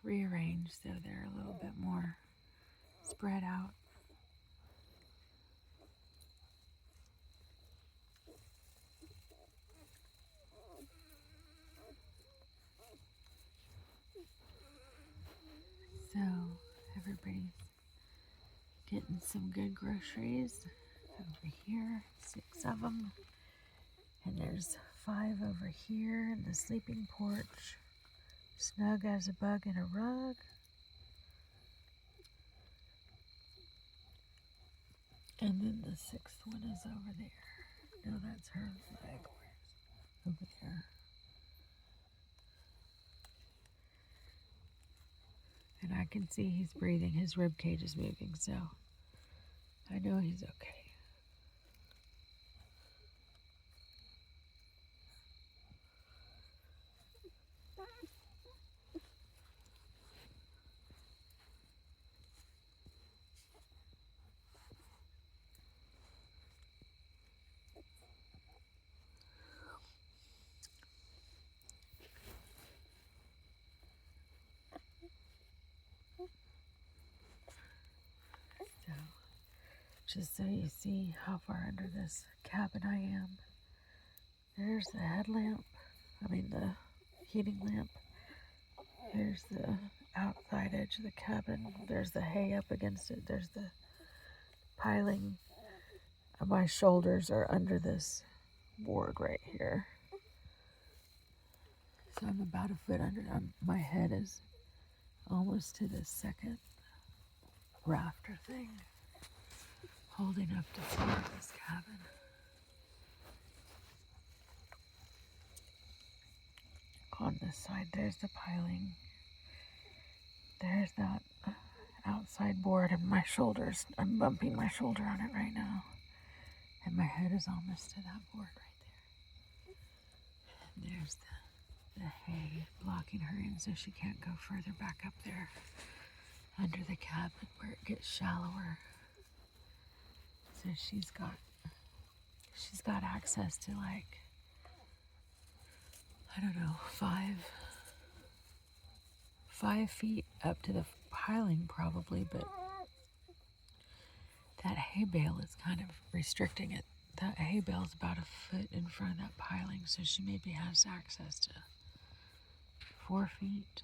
rearranged so they're a little bit more spread out. So everybody's getting some good groceries over here, 6 of them. And there's 5 over here in the sleeping porch, snug as a bug in a rug. And then the 6th one is over there. No, that's her leg. Over there. And I can see he's breathing. His rib cage is moving, so I know he's okay. So, just so you see how far under this cabin I am, there's the headlamp, the heating lamp. There's the outside edge of the cabin. There's the hay up against it. There's the piling. My shoulders are under this board right here. So I'm about a foot under. My head is almost to the second rafter thing, holding up the floor of this cabin. On this side, there's the piling. There's that outside board, and my shoulders, I'm bumping my shoulder on it right now. And my head is almost to that board right there. And there's the hay blocking her in so she can't go further back up there under the cabin where it gets shallower. So she's got access to, like, I don't know, 5 feet up to the piling probably, but that hay bale is kind of restricting it. That hay bale is about a foot in front of that piling, so she maybe has access to 4 feet.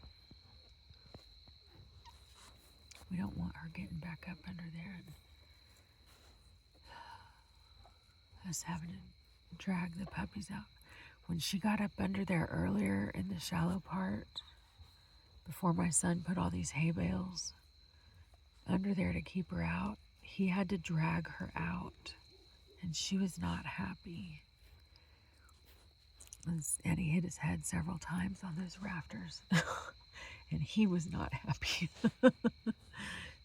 We don't want her getting back up under there and us having to drag the puppies out. When she got up under there earlier in the shallow part, before my son put all these hay bales under there to keep her out, he had to drag her out, and she was not happy. And he hit his head several times on those rafters, and he was not happy.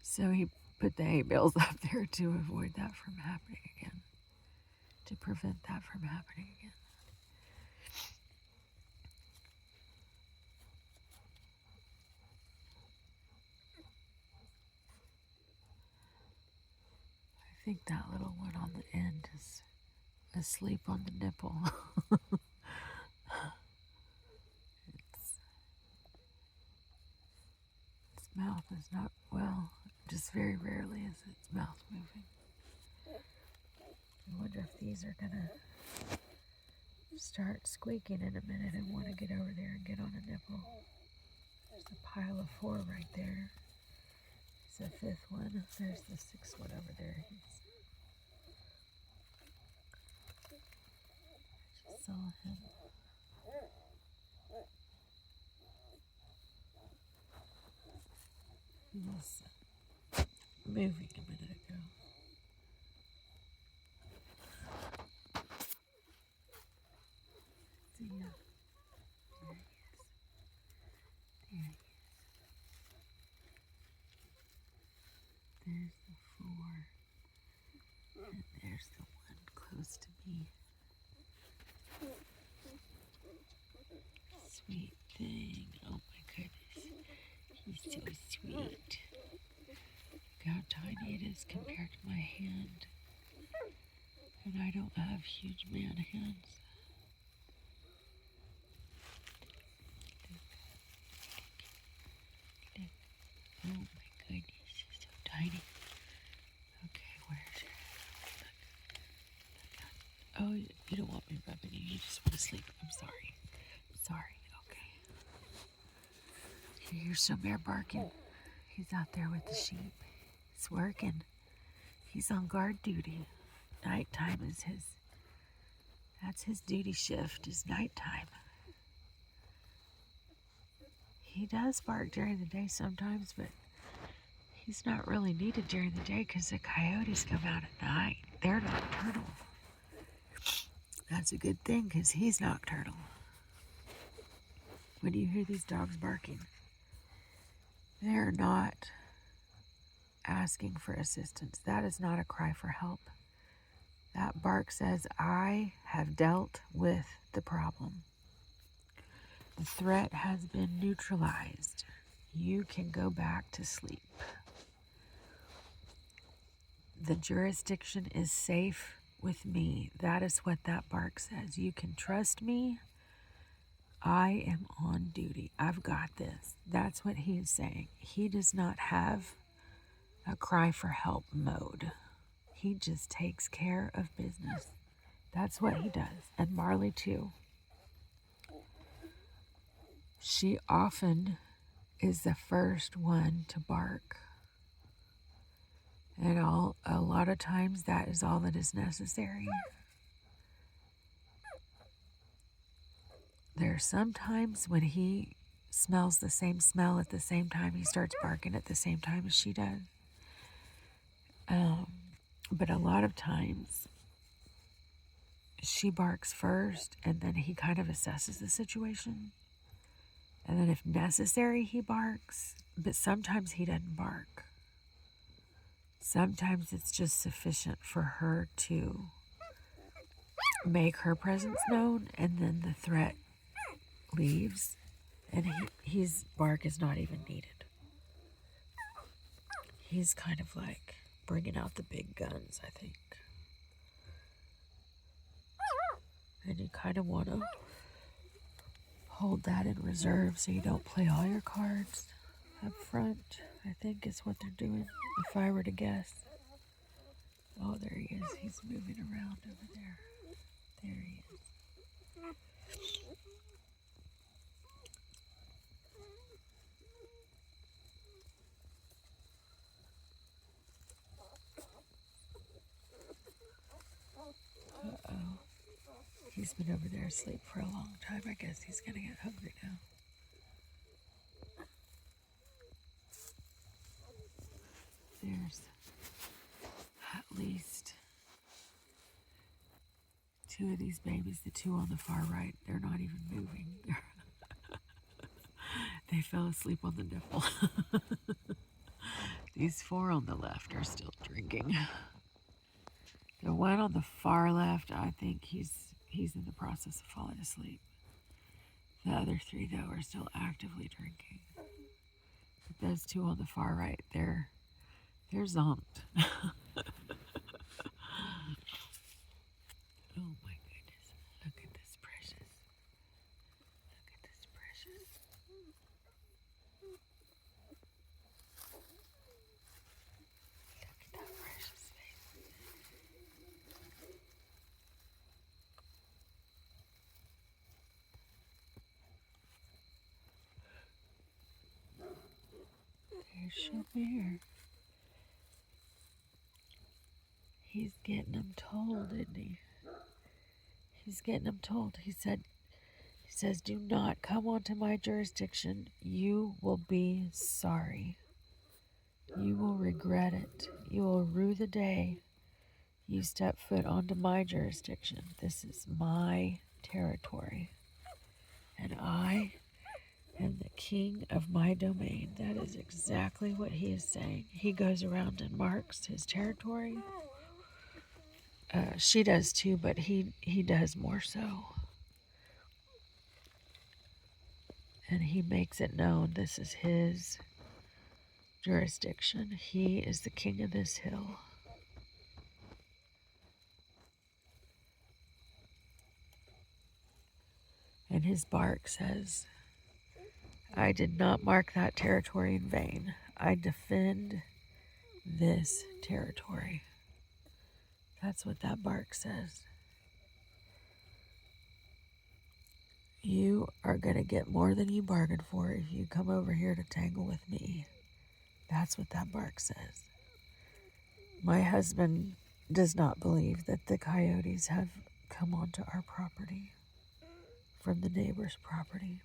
So he put the hay bales up there to avoid that from happening again, to prevent that from happening again. I think that little one on the end is asleep on the nipple. Its mouth is not, well, just very rarely is its mouth moving. I wonder if these are gonna start squeaking in a minute and want to get over there and get on a nipple. There's a pile of 4 right there. There's the 5th one. There's the 6th one over there. I just saw him. He was moving a minute ago. See ya. There he is. There he is. There's the 4. And there's the one close to me. Sweet thing. Oh my goodness. He's so sweet. Look how tiny it is compared to my hand. And I don't have huge man hands. You hear Shomer barking. He's out there with the sheep. He's working. He's on guard duty. Nighttime is that's his duty shift, is nighttime. He does bark during the day sometimes, but he's not really needed during the day because the coyotes come out at night. They're nocturnal. That's a good thing because he's nocturnal. When you hear these dogs barking, they're not asking for assistance. That is not a cry for help. That bark says, I have dealt with the problem. The threat has been neutralized. You can go back to sleep. The jurisdiction is safe with me. That is what that bark says. You can trust me. I am on duty. I've got this. That's what he is saying. He does not have a cry for help mode. He just takes care of business. That's what he does. And Marley too. She often is the first one to bark. And a lot of times that is all that is necessary. There are some times when he smells the same smell at the same time, he starts barking at the same time as she does. But a lot of times she barks first and then he kind of assesses the situation. And then if necessary, he barks. But sometimes he doesn't bark. Sometimes it's just sufficient for her to make her presence known, and then the threat leaves, and his bark is not even needed. He's kind of like bringing out the big guns, I think. And you kind of want to hold that in reserve so you don't play all your cards up front, I think is what they're doing, if I were to guess. Oh, there he is. He's moving around over there. There he is. Uh-oh. He's been over there asleep for a long time. I guess he's going to get hungry now. There's at least 2 of these babies. The 2 on the far right, they're not even moving. They fell asleep on the nipple. These 4 on the left are still drinking. The one on the far left, I think he's in the process of falling asleep. The other 3, though, are still actively drinking. But those 2 on the far right, they're zonked. Oh my goodness. Look at this precious. Look at this precious. Look at that precious face. There's Shomer. He's getting them told, isn't he? He's getting them told. He says, do not come onto my jurisdiction. You will be sorry. You will regret it. You will rue the day you step foot onto my jurisdiction. This is my territory. And I am the king of my domain. That is exactly what he is saying. He goes around and marks his territory. She does too, but he does more so. And he makes it known this is his jurisdiction. He is the king of this hill. And his bark says, I did not mark that territory in vain. I defend this territory. That's what that bark says. You are going to get more than you bargained for if you come over here to tangle with me. That's what that bark says. My husband does not believe that the coyotes have come onto our property from the neighbor's property.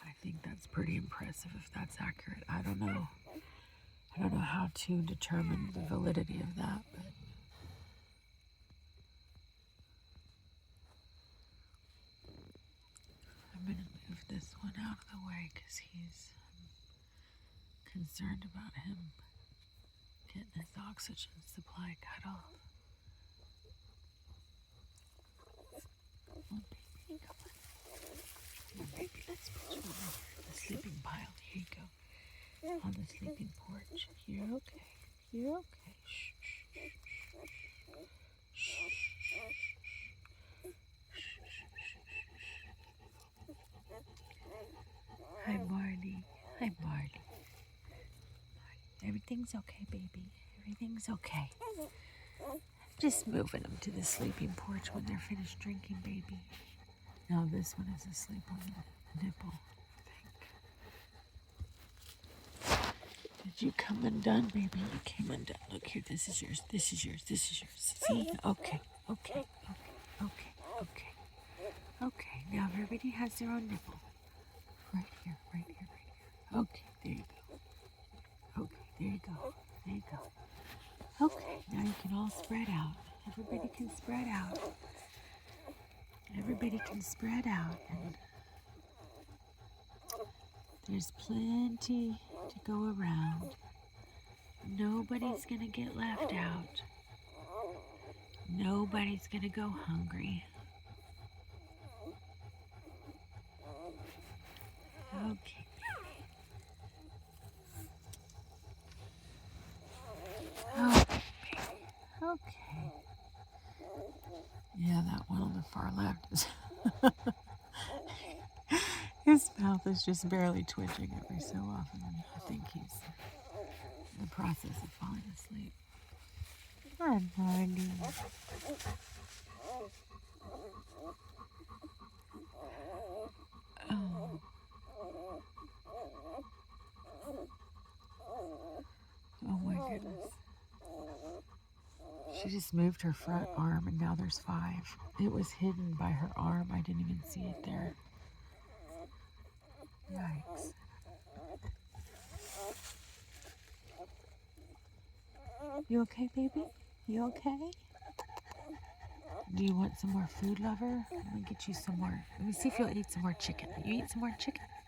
I think that's pretty impressive if that's accurate. I don't know. I don't know how to determine the validity of that, but I'm going to move this one out of the way because he's concerned about him getting his oxygen supply cut off. Come on, baby, come on. Come on, baby, let's put you on the sleeping pile. Here you go. On the sleeping porch. You're okay. You're okay. Shh, shh, shh, shh, shh. Hi, Marley. Hi, Marley. Everything's okay, baby. Everything's okay. Just moving them to the sleeping porch when they're finished drinking, baby. Now this one is asleep on the nipple, I think. Did you come undone, baby? You came undone. Look here, this is yours. This is yours. This is yours. See? Okay. Okay. Okay. Okay. Okay. Now everybody has their own nipple. Right here. Right here. Right here. Okay. There you go. Okay. There you go. There you go. Okay. Now you can all spread out. Everybody can spread out. Everybody can spread out. And there's plenty to go around. Nobody's gonna get left out. Nobody's gonna go hungry. Okay. Okay. Okay. Yeah, that one on the far left is his mouth is just barely twitching every so often. I think he's in the process of falling asleep. Hi, Marley. Oh. Oh my goodness. She just moved her front arm and now there's 5. It was hidden by her arm. I didn't even see it there. Yikes. You okay, baby? You okay? Do you want some more food, lover? Let me get you some more. Let me see if you'll eat some more chicken. You eat some more chicken?